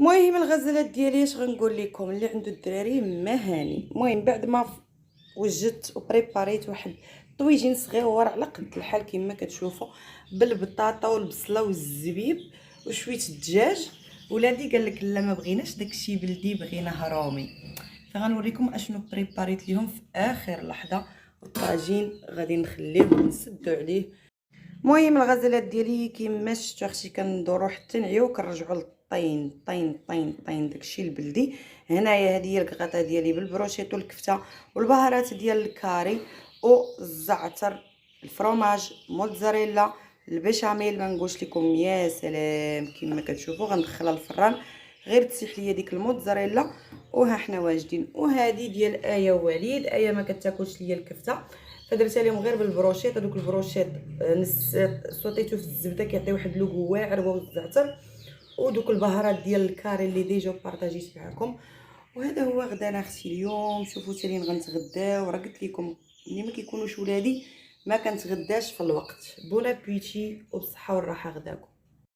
المهم الغزالات ديالي اش غنقول لكم اللي عنده الدراري ما هاني. المهم بعد ما وجدت وبريباريت واحد طويجين صغيور على قد الحال كما كتشوفوا، بالبطاطا والبصله والزبيب وشويه الدجاج. ولادي قال لك لا ما بغيناش داكشي بلدي، بغيناه رومي. فغنوريكم اشنو بريباريت ليهم في اخر لحظه. والطاجين غادي نخليه ونسدو عليه. المهم الغزالات ديالي كيما شفتوا اختي كندورو حتى نعيو كنرجعوا للطين طين طين طين داكشي البلدي. هنايا هذه هي الكغاطه ديالي بالبروشيط والكفته والبهارات ديال الكاري والزعتر، الفرomاج، موتزاريلا، البيشاميل. ما نقولش لكم يا سلام كما كتشوفوا غندخلها الفران غير تسيح ليا ديك الموتزاريلا. وها حنا واجدين. وهذه ديال ايه ووليد. ايه ما كتاكلش ليا الكفته فدرتها لهم غير بالبروشيط. هذوك البروشيط صوتيتو في الزبده كيعطي واحد لوغ واعر والزعتر ودوك البهارات ديال الكاري اللي ديجا بارطاجيت معكم. وهذا هو غدانا اختي اليوم. شوفوا تالين غنتغداو. راه قلت لكم ملي ما كيكونوش ولادي ما كنتغداش في الوقت. بون ابيتي وبصحه والراحه غداكم.